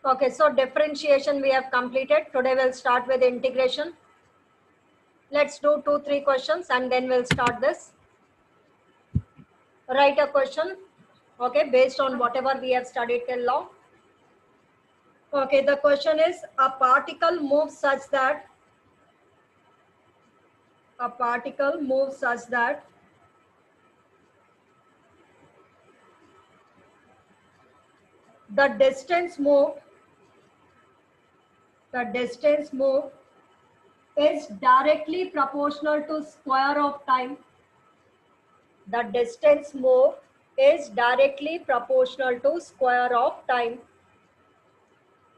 Okay, so differentiation we have completed. Today we'll start with integration. Let's do 2-3 questions and then we'll start this. Write a question, okay, based on whatever we have studied till now. Okay, the question is, a particle moves such that the distance moved is directly proportional to square of time. The distance moved is directly proportional to square of time.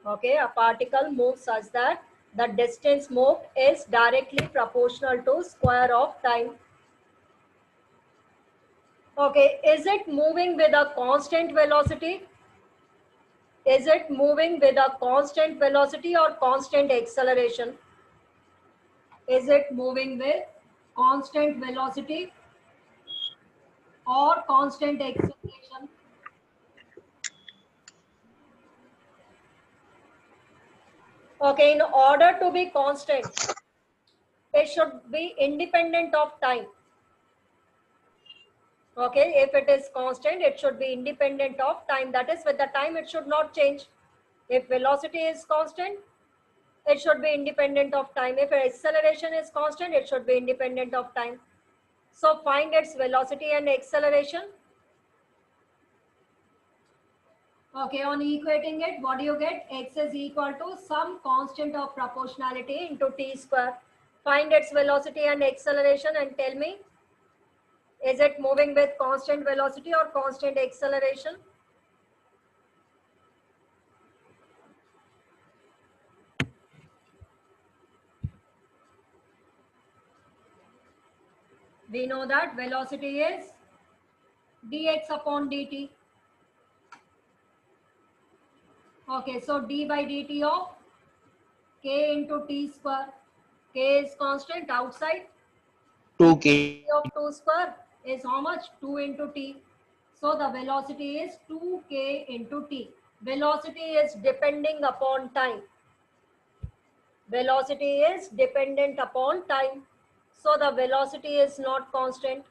Okay, a particle moves such that the distance moved is directly proportional to square of time. Okay, is it moving with a constant velocity? Is it moving with a constant velocity or constant acceleration? Is it moving with constant velocity or constant acceleration? Okay, in order to be constant, it should be independent of time. Okay, if it is constant, it should be independent of time. That is, with the time, it should not change. If velocity is constant, it should be independent of time. If acceleration is constant, it should be independent of time. So find its velocity and acceleration. Okay, on equating it, what do you get? X is equal to some constant of proportionality into t square. Find its velocity and acceleration and tell me, is it moving with constant velocity or constant acceleration? We know that velocity is dx upon dt. Okay, so d by dt of k into t square. K is constant outside. 2k. Of 2 square is how much? 2 into t. So the velocity is 2k into t. Velocity is depending upon time. Velocity is dependent upon time. So the velocity is not constant.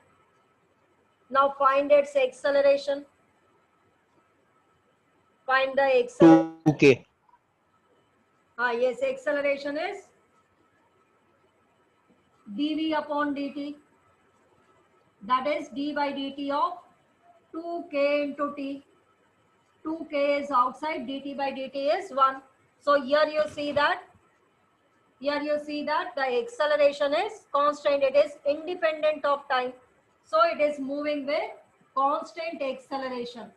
Now find its acceleration. Find the acceleration. 2k. Yes, acceleration is dv upon dt. That is d by dt of 2k into t. 2k is outside, dt by dt is 1. So here you see that the acceleration is constant. It is independent of time. So it is moving with constant acceleration.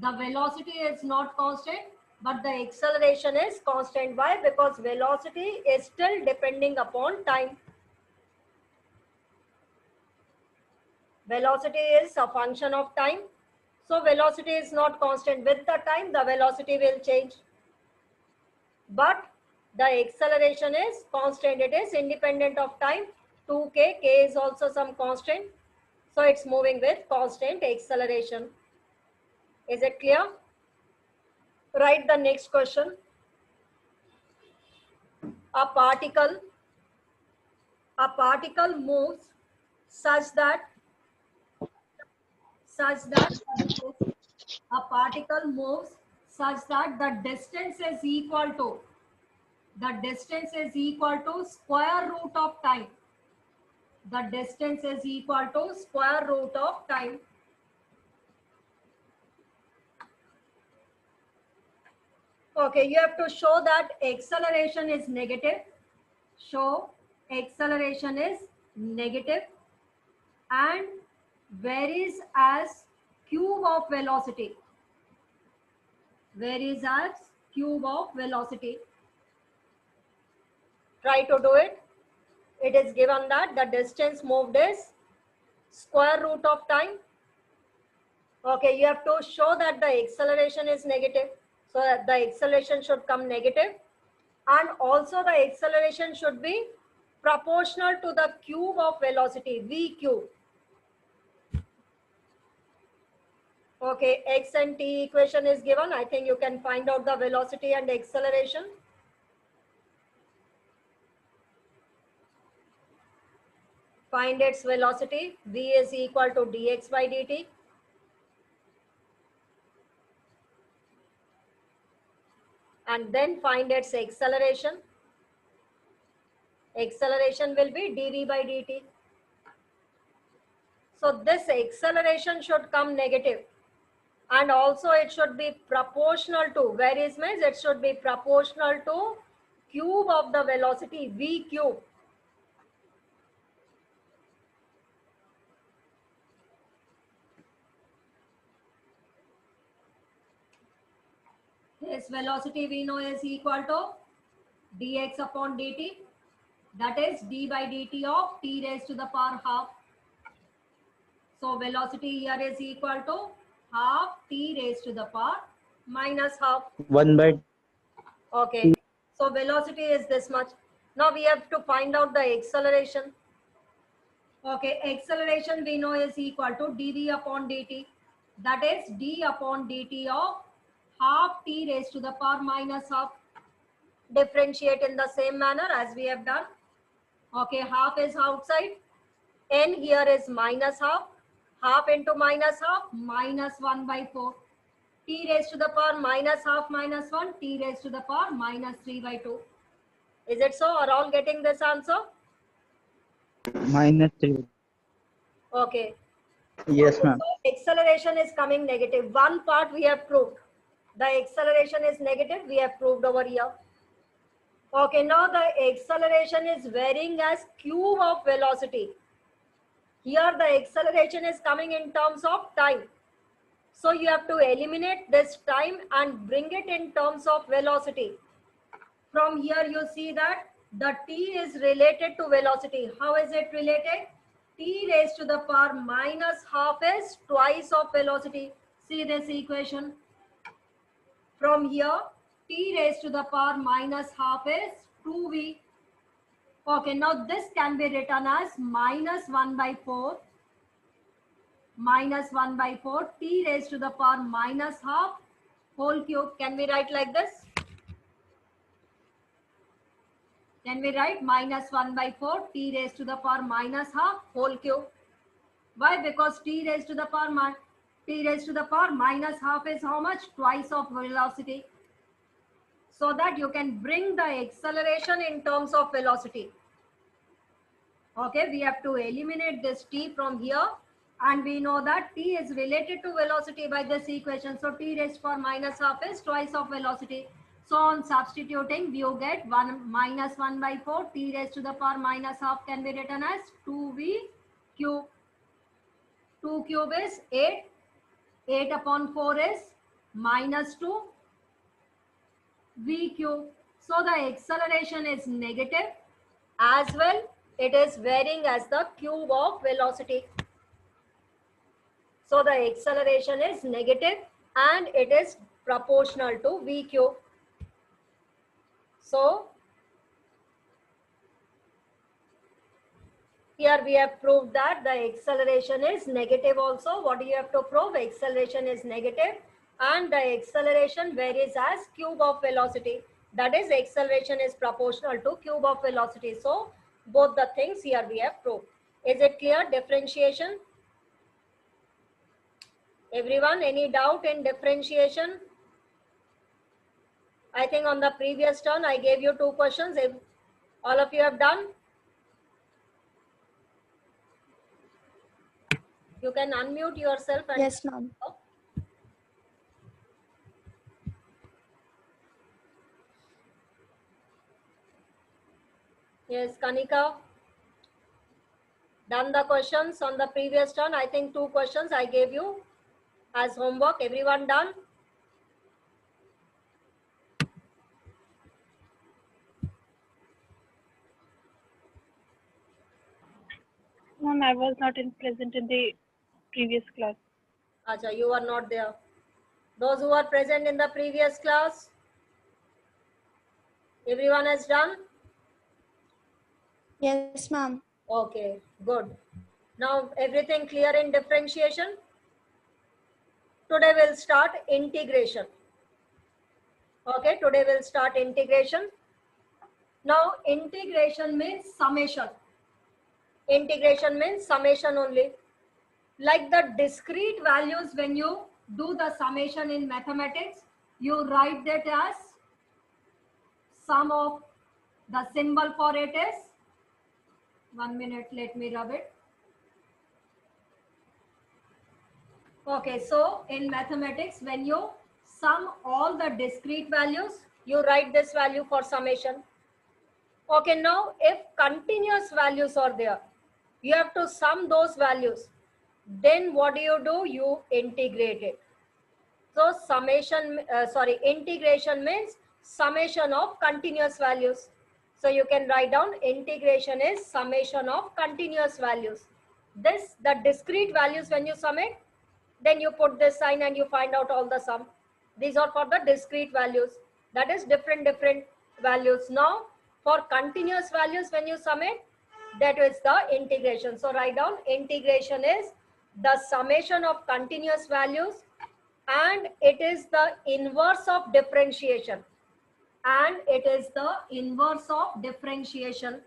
The velocity is not constant, but the acceleration is constant. Why? Because velocity is still depending upon time. Velocity is a function of time. So velocity is not constant. With the time, the velocity will change. But the acceleration is constant. It is independent of time. 2k, k is also some constant. So it's moving with constant acceleration. Is it clear? Write the next question. A particle moves such that a particle moves such that the distance is equal to square root of time. The distance is equal to square root of time. Okay, you have to show that acceleration is negative. Show acceleration is negative and varies as cube of velocity. Varies as cube of velocity. Try to do it. It is given that the distance moved is square root of time. Okay, you have to show that the acceleration is negative. So that the acceleration should come negative. And also the acceleration should be proportional to the cube of velocity, v cube. Okay, x and t equation is given. I think you can find out the velocity and acceleration. Find its velocity. V is equal to dx by dt. And then find its acceleration. Acceleration will be dv by dt. So this acceleration should come negative. And also it should be proportional to, where is means it should be proportional to cube of the velocity, v cube. This velocity we know is equal to dx upon dt, that is d by dt of t raised to the power half. So velocity here is equal to half t raised to the power minus half. 1 by Okay, so velocity is this much. Now we have to find out the acceleration. Okay, acceleration we know is equal to dv upon dt, that is d upon dt of half t raised to the power minus half. Differentiate in the same manner as we have done. Okay, half is outside, n here is minus half, half into minus half, minus 1 by 4. T raised to the power minus half minus 1, t raised to the power minus 3 by 2. Is it so? Are all getting this answer? -3. Okay. Yes, Okay, ma'am. so acceleration is coming negative. One part we have proved. The acceleration is negative, we have proved over here. Okay, now the acceleration is varying as cube of velocity. Here the acceleration is coming in terms of time. So you have to eliminate this time and bring it in terms of velocity. From here you see that the t is related to velocity. How is it related? T raised to the power minus half is twice of velocity. See this equation. From here, t raised to the power minus half is 2v. Okay, now this can be written as minus 1 by 4. Minus 1 by 4 t raised to the power minus half whole cube. Can we write like this? Can we write minus 1 by 4 t raised to the power minus half whole cube? Why? Because t raised to the power minus half is how much? Twice of velocity. So that you can bring the acceleration in terms of velocity. Okay, we have to eliminate this t from here, and we know that t is related to velocity by this equation. So t raised to the power minus half is twice of velocity. So on substituting, you get 1 minus 1 by 4 t raised to the power minus half can be written as 2v cube. 2 cube is 8. 8 upon 4 is minus 2 v cube. So the acceleration is negative, as well it is varying as the cube of velocity. So the acceleration is negative and it is proportional to v cube. So here we have proved that the acceleration is negative also. What do you have to prove? Acceleration is negative and the acceleration varies as cube of velocity. That is, acceleration is proportional to cube of velocity. So both the things here we have proved. Is it clear? Differentiation? Everyone, any doubt in differentiation? I think on the previous turn I gave you 2 questions. If all of you have done, you can unmute yourself and Yes, ma'am. Yes, Kanika. Done the questions on the previous turn. I think 2 questions I gave you as homework. Everyone done? Ma'am, I was not present in the previous class. Acha, you are not there. Those who are present in the previous class, everyone has done? Yes, ma'am. Okay, good. Now everything clear in differentiation? Today we'll start integration. Okay, today we'll start integration. Now integration means summation. Integration means summation only. Like the discrete values, when you do the summation in mathematics, you write that as sum of, the symbol for it is, 1 minute, let me rub it. Okay, so in mathematics, when you sum all the discrete values, you write this value for summation. Okay, now if continuous values are there, you have to sum those values. Then what do? You integrate it. So integration means summation of continuous values. So you can write down integration is summation of continuous values. The discrete values, when you sum it, then you put this sign and you find out all the sum. These are for the discrete values. That is different values. Now for continuous values, when you sum it, that is the integration. So write down integration is the summation of continuous values, and it is the inverse of differentiation. And it is the inverse of differentiation.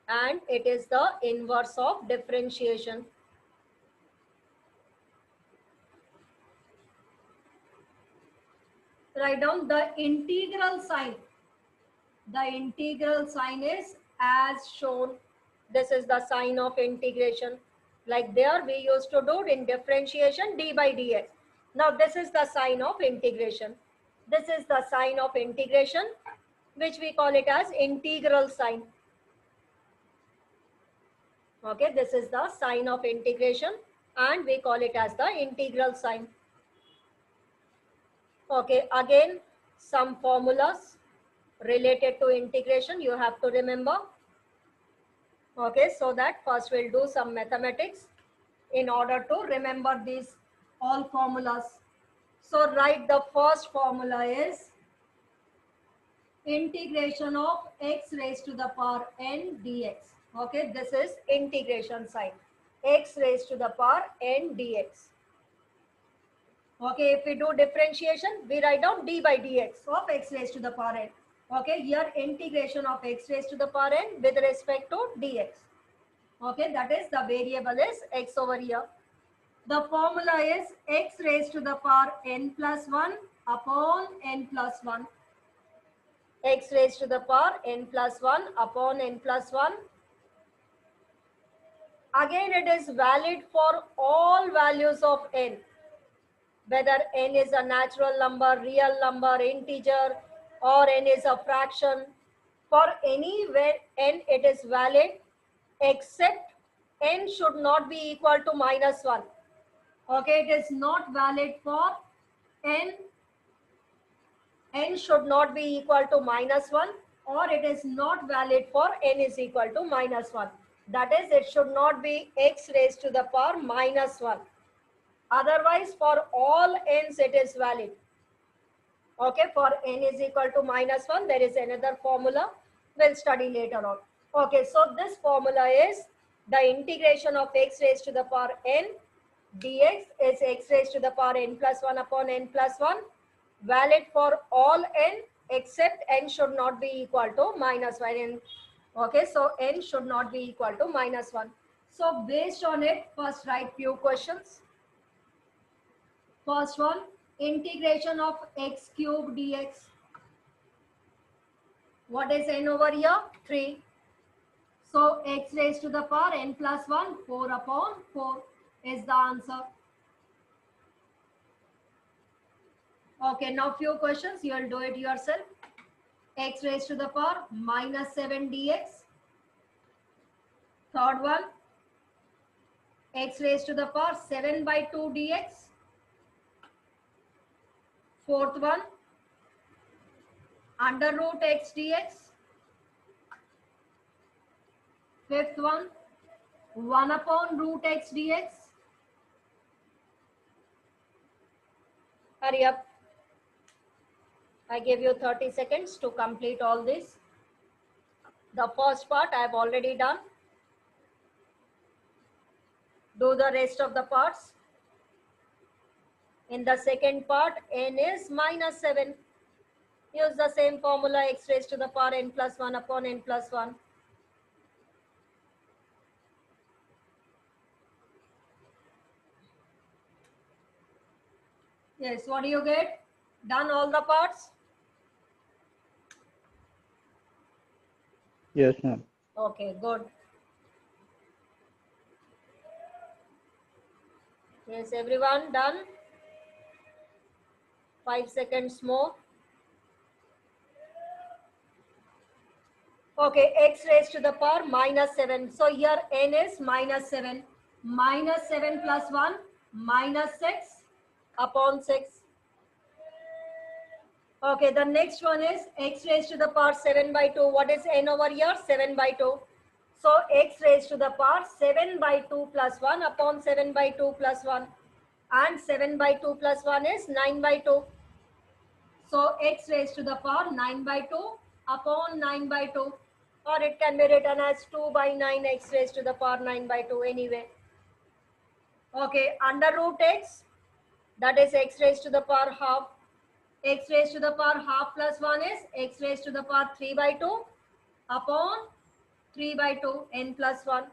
And it is the inverse of differentiation. Write down the integral sign. The integral sign is as shown. This is the sign of integration. Like there we used to do in differentiation, d by dx. Now this is the sign of integration. This is the sign of integration, which we call it as integral sign. Okay, this is the sign of integration and we call it as the integral sign. Okay, again some formulas related to integration you have to remember. Okay, so that first we'll do some mathematics in order to remember these all formulas. So write the first formula is integration of x raised to the power n dx. Okay, this is integration sign, x raised to the power n dx. Okay, if we do differentiation, we write down d by dx of x raised to the power n. Okay, here integration of x raised to the power n with respect to dx. Okay, that is the variable is x over here. The formula is x raised to the power n plus 1 upon n plus 1. X raised to the power n plus 1 upon n plus 1. Again, it is valid for all values of n. Whether n is a natural number, real number, integer, or n is a fraction. For any where n it is valid, except n should not be equal to minus 1. Okay, it is not valid for n. N should not be equal to minus 1, or it is not valid for n is equal to minus 1. That is, it should not be x raised to the power minus 1. Otherwise, for all n's it is valid. Okay, for n is equal to minus 1, there is another formula. We'll study later on. Okay, so this formula is the integration of x raised to the power n dx is x raised to the power n plus 1 upon n plus 1, valid for all n except n should not be equal to minus 1. Okay, so n should not be equal to minus 1. So based on it, first write few questions. First one, integration of x cube dx. What is n over here? 3. So x raised to the power n plus 1, 4 upon 4 is the answer. Okay, now few questions, you will do it yourself. X raised to the power minus 7 dx. Third one, x raised to the power 7 by 2 dx. Fourth one, under root x dx. Fifth one, 1 upon root x dx. Hurry up. I give you 30 seconds to complete all this. The first part I have already done. Do the rest of the parts. In the second part, n is minus 7. Use the same formula, x raised to the power n plus 1 upon n plus 1. Yes, what do you get? Done all the parts? Yes, ma'am. Okay, good. Yes, everyone done? 5 seconds more. Okay, x raised to the power minus 7. So here n is minus 7. Minus 7 plus 1, minus 6 upon 6. Okay, the next one is x raised to the power 7 by 2. What is n over here? 7 by 2. So x raised to the power 7 by 2 plus 1 upon 7 by 2 plus 1. And 7 by 2 plus 1 is 9 by 2. So x raised to the power 9 by 2 upon 9 by 2. Or it can be written as 2 by 9 x raised to the power 9 by 2 anyway. Okay, under root x, that is x raised to the power half. X raised to the power half plus 1 is x raised to the power 3 by 2 upon 3 by 2 n plus 1.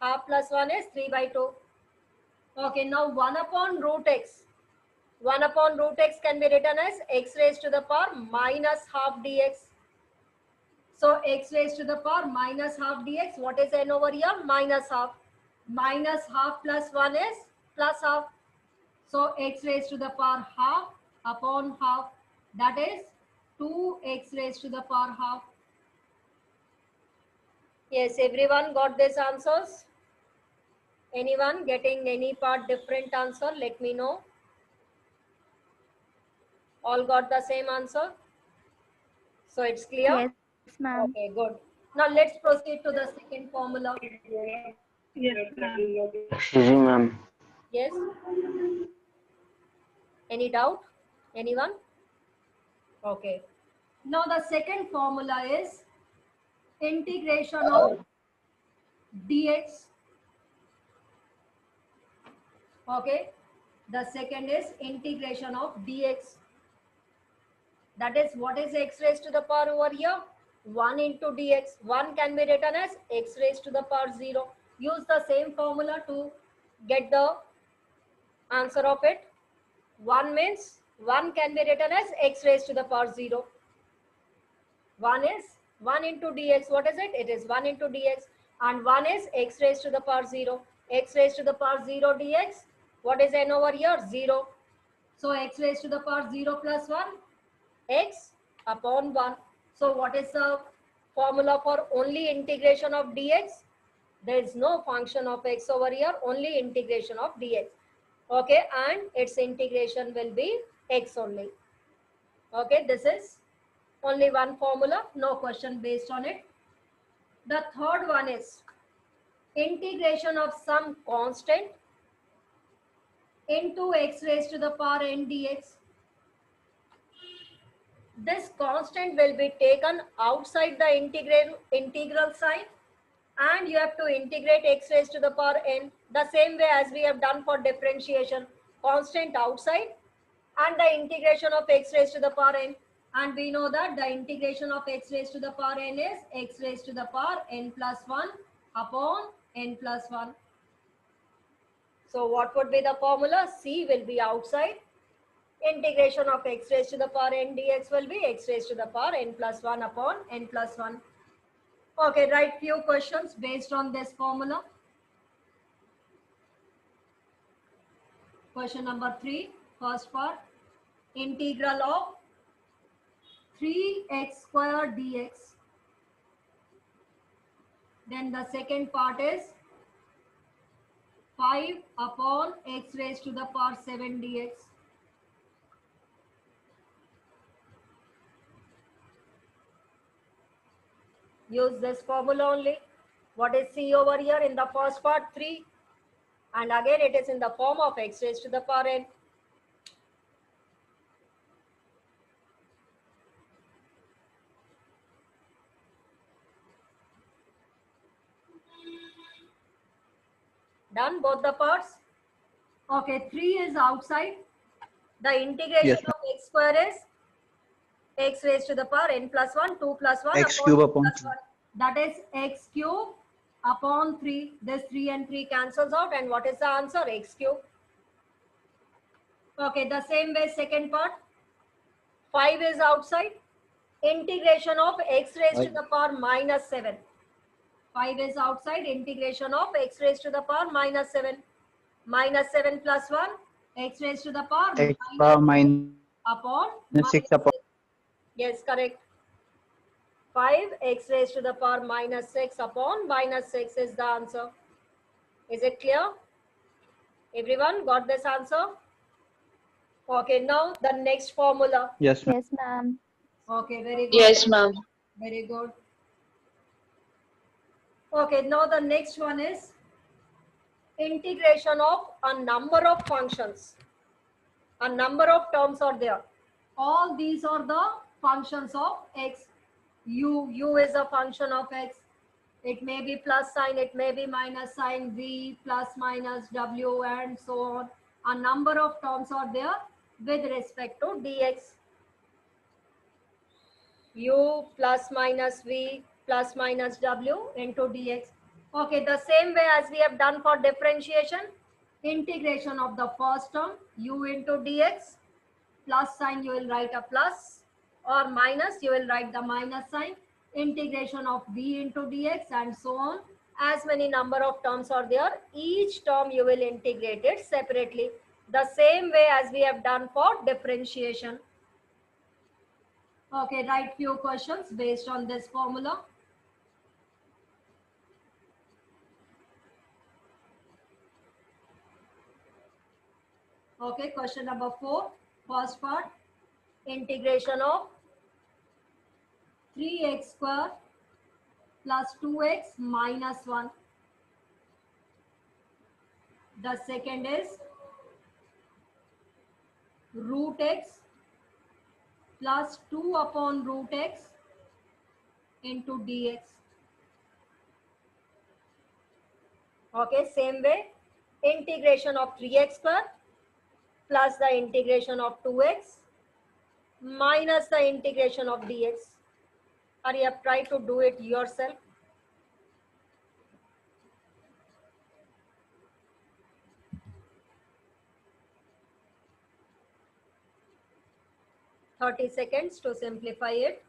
Half plus 1 is 3 by 2. Okay, now 1 upon root x. 1 upon root x can be written as x raised to the power minus half dx. So x raised to the power minus half dx. What is n over here? Minus half. Minus half plus 1 is plus half. So x raised to the power half upon half. That is 2x raised to the power half. Yes, everyone got these answers? Anyone getting any part different answer? Let me know. All got the same answer? So it's clear? Yes, ma'am. Okay, good. Now let's proceed to the second formula. Yes, ma'am. Excuse me, ma'am. Yes? Any doubt? Anyone? Okay. Now the second formula is integration of dx. Okay. The second is integration of dx. That is, what is x raised to the power over here? 1 into dx. 1 can be written as x raised to the power 0. Use the same formula to get the answer of it. 1 means 1 can be written as x raised to the power 0. 1 is 1 into dx. What is it? It is 1 into dx. And 1 is x raised to the power 0. X raised to the power 0 dx. What is n over here? 0. So x raised to the power 0 plus 1, x upon 1. So what is the formula for only integration of dx? There is no function of x over here, only integration of dx. Okay, and its integration will be x only. Okay, this is only one formula, no question based on it. The third one is integration of some constant into x raised to the power n dx. This constant will be taken outside the integral sign, and you have to integrate x raised to the power n the same way as we have done for differentiation. Constant outside and the integration of x raised to the power n. And we know that the integration of x raised to the power n is x raised to the power n plus 1 upon n plus 1. So what would be the formula? C will be outside. Integration of x raised to the power n dx will be x raised to the power n plus 1 upon n plus 1. Okay, write few questions based on this formula. Question number 3, first part. Integral of 3x square dx. Then the second part is 5 upon x raised to the power 7 dx. Use this formula only. What is c over here in the first part? 3. And again it is in the form of x raised to the power n. Done both the parts? Okay, 3 is outside. The integration Yes, of x square is x raised to the power n plus 1, 2 plus 1 X upon cube 2 upon plus 2. 1. That is x cube upon 3. This 3 and 3 cancels out. And what is the answer? X cube. Okay, the same way second part. 5 is outside. Integration of x raised to the power minus 7. 5 is outside. Integration of x raised to the power minus 7. Minus 7 plus 1. X raised to the power X power minus 6 minus upon 6 minus upon 6. Yes, correct. 5 x raised to the power minus 6 upon minus 6 is the answer. Is it clear? Everyone got this answer? Okay, now the next formula. yes, ma'am. Yes, ma'am. Okay, very good. Yes, ma'am. Very good. Okay, now the next one is integration of a number of functions. A number of terms are there. All these are the functions of x. U is a function of x. It may be plus sign, it may be minus sign, v, plus, minus, w, and so on. A number of terms are there with respect to dx. U plus minus v plus minus w into dx. Okay, the same way as we have done for differentiation, integration of the first term, u into dx, plus sign you will write a plus, or minus you will write the minus sign, integration of v into dx, and so on. As many number of terms are there, each term you will integrate it separately, the same way as we have done for differentiation. Okay, write few questions based on this formula. Okay, question number 4, first part, integration of 3x square plus 2x minus 1. The second is root x plus 2 upon root x into dx. Okay, same way, integration of 3x square plus the integration of 2x minus the integration of dx. Hurry up, try to do it yourself. Thirty seconds to simplify it.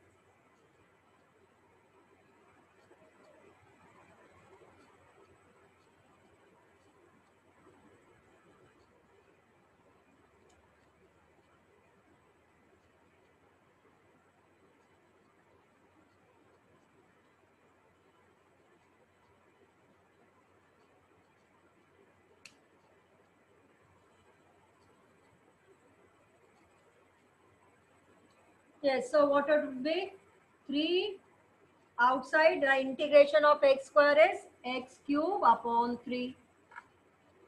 Yes, so what it would be? 3 outside, the integration of x square is x cube upon 3.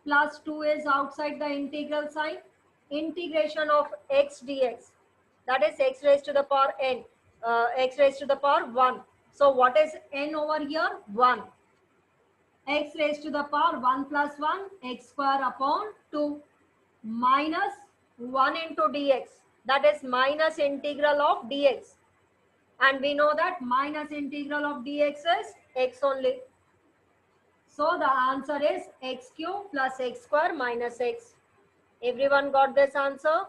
Plus 2 is outside the integral sign. Integration of x dx. That is x raised to the power n. X raised to the power 1. So what is n over here? 1. X raised to the power 1 plus 1, x square upon 2 minus 1 into dx. That is minus integral of dx. And we know that minus integral of dx is x only. So the answer is x cube plus x square minus x. Everyone got this answer?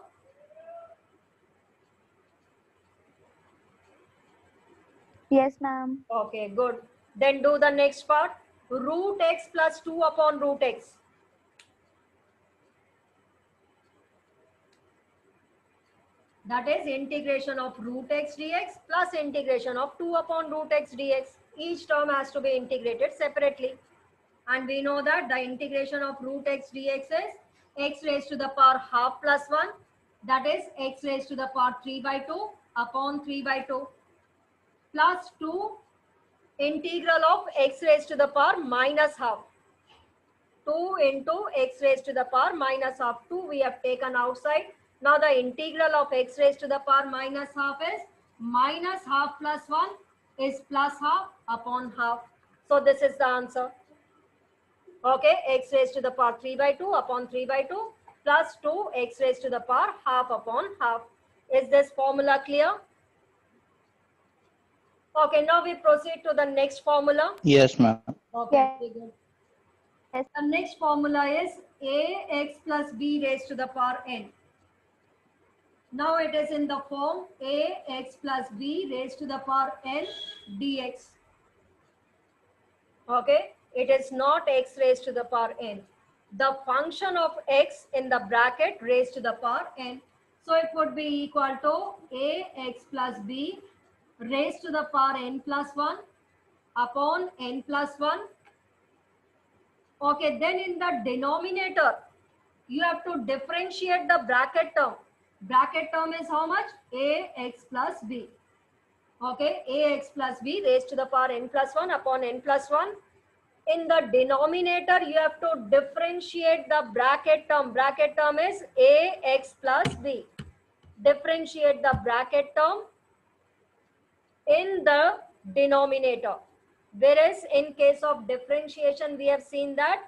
Yes, ma'am. Okay, good. Then do the next part. Root x plus 2 upon root x. That is integration of root x dx plus integration of 2 upon root x dx. Each term has to be integrated separately. And we know that the integration of root x dx is x raised to the power half plus 1. That is x raised to the power 3 by 2 upon 3 by 2 plus 2 integral of x raised to the power minus half. 2 into x raised to the power minus half. 2 we have taken outside. Now the integral of x raised to the power minus half is minus half plus 1 is plus half upon half. So this is the answer. Okay, x raised to the power 3 by 2 upon 3 by 2 plus 2x raised to the power half upon half. Is this formula clear? Okay, now we proceed to the next formula. Yes, ma'am. Okay, very good. The next formula is ax plus b raised to the power n. Now it is in the form ax plus b raised to the power n dx. Okay, it is not x raised to the power n. The function of x in the bracket raised to the power n. So it would be equal to ax plus b raised to the power n plus 1 upon n plus 1. Okay, then in the denominator, you have to differentiate the bracket term. Bracket term is how much? Ax plus b. Okay, ax plus b raised to the power n plus 1 upon n plus 1. In the denominator, you have to differentiate the bracket term. Bracket term is ax plus b. Differentiate the bracket term in the denominator. Whereas in case of differentiation, we have seen that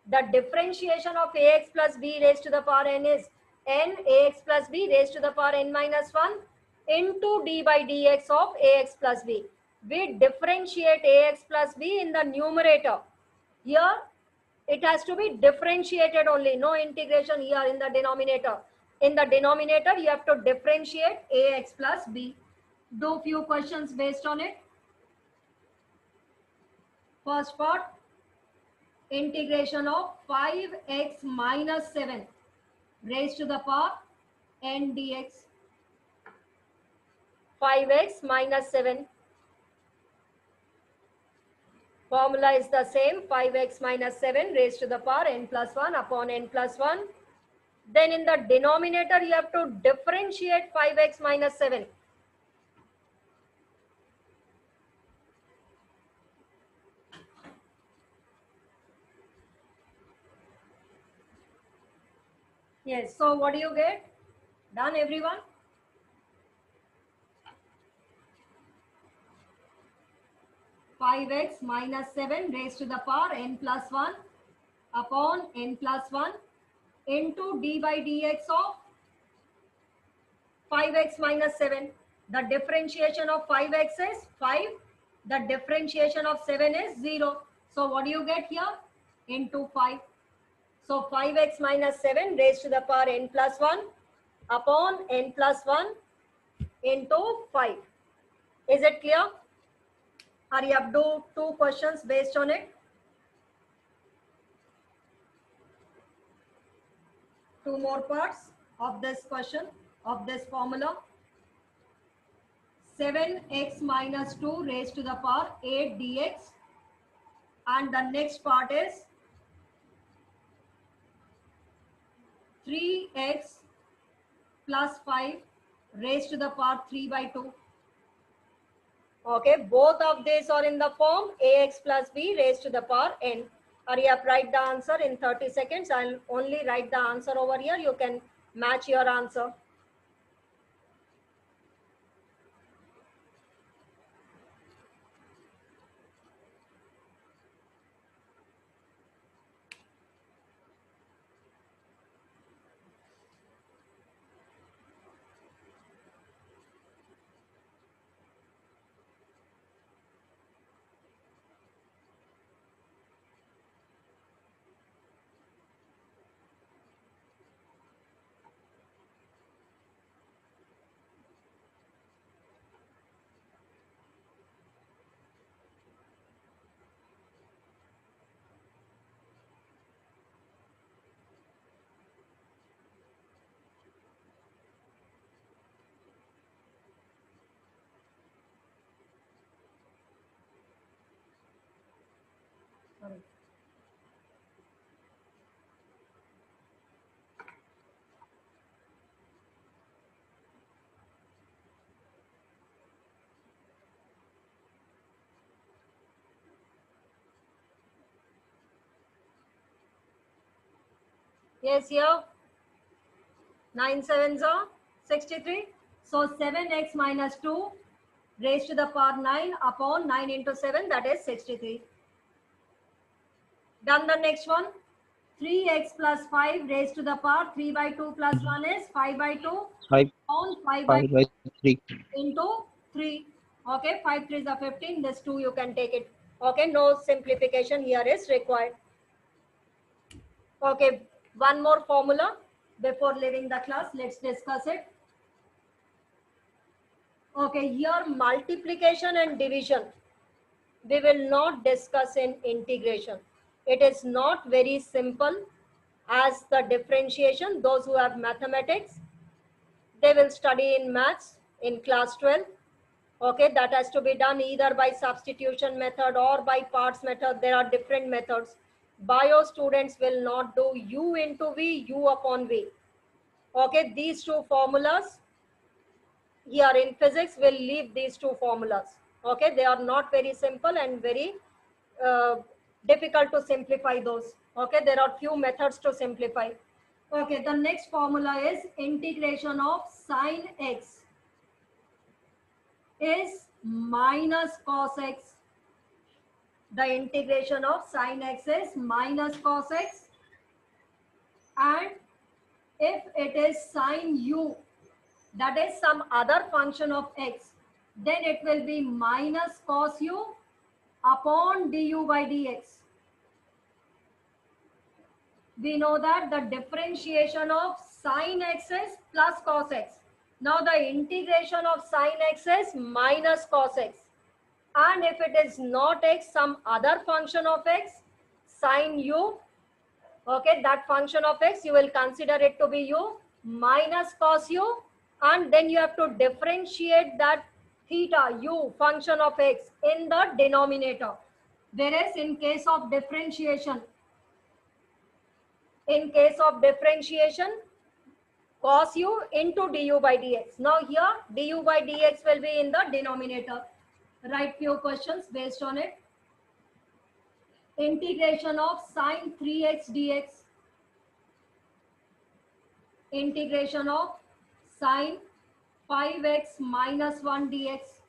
the differentiation of ax plus b raised to the power n is n ax plus b raised to the power n minus 1 into d by dx of ax plus b. We differentiate ax plus b in the numerator. Here it has to be differentiated only, no integration here in the denominator. In the denominator, you have to differentiate ax plus b. Do few questions based on it. First part, integration of 5x minus 7 raised to the power n dx. 5x minus 7. Formula is the same, 5x minus 7 raised to the power n plus 1 upon n plus 1. Then in the denominator, you have to differentiate 5x minus 7. Yes, so what do you get? Done, everyone? Five x minus 7 raised to the power n plus 1 upon n plus 1 into d by dx of 5x minus 7. The differentiation of 5x is 5. The differentiation of 7 is 0. So what do you get here? Into 5. So 5x minus 7 raised to the power n plus 1 upon n plus 1 into 5. Is it clear? Hurry up, do two questions based on it. Two more parts of this question, of this formula. 7x minus 2 raised to the power 8 dx. And the next part is 3x plus 5 raised to the power 3 by 2. Okay, both of these are in the form ax plus b raised to the power n. Hurry up, write the answer in 30 seconds. I'll only write the answer over here. You can match your answer. Yes, here 9 sevens are 63. So 7x minus 2 raised to the power 9 upon 9 into 7, that is 63. Done the next one. 3x plus 5 raised to the power 3 by 2 plus 1 is 5 by 2 5 on 5 by 5 by 3. into 3. Okay, 5 3s are 15. This 2 you can take it. Okay, no simplification here is required. Okay, one more formula before leaving the class. Let's discuss it. Okay, here multiplication and division we will not discuss in integration. It is not very simple as the differentiation. Those who have mathematics, they will study in maths in class 12. Okay, that has to be done either by substitution method or by parts method. There are different methods. Bio students will not do u into v, u upon v. Okay, these two formulas here in physics will leave these two formulas. Okay, they are not very simple and very difficult to simplify those. Okay, there are few methods to simplify. Okay, the next formula is integration of sine x is minus cos x. The integration of sine x is minus cos x, and if it is sine u, that is some other function of x, then it will be minus cos u upon du by dx. We know that the differentiation of sine x is plus cos x. Now the integration of sine x is minus cos x. And if it is not x, some other function of x, sine u, okay, that function of x, you will consider it to be u minus cos u, and then you have to differentiate that theta u function of x in the denominator. Whereas in case of differentiation, cos u into du by dx. Now here du by dx will be in the denominator. Write few questions based on it. Integration of sine 3x dx. Integration of sine 5x minus 1 dx.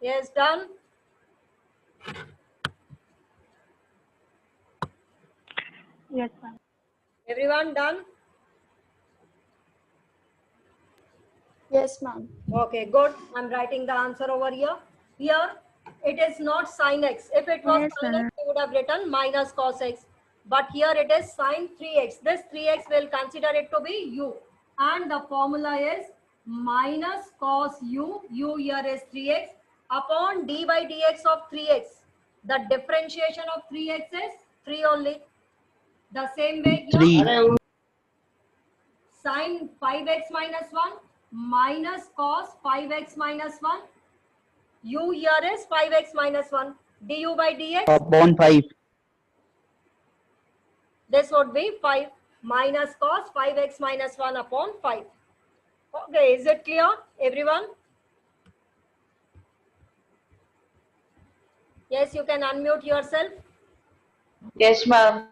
Yes, done. Yes, ma'am. Everyone done? Yes, ma'am. Okay, good. I'm writing the answer over here. Here, it is not sine x. If it was Yes, sine x, we would have written minus cos x. But here it is sine 3x. This 3x will consider it to be u. And the formula is minus cos u. U here is 3x upon d by dx of 3x. The differentiation of 3x is 3 only. The same way here, 3. sine 5x minus 1 minus cos 5x minus 1. U here is 5x minus 1. Du by dx, Upon 5. this would be 5 minus cos 5x minus 1 upon 5. Okay, is it clear, everyone? Yes, you can unmute yourself. Yes, ma'am.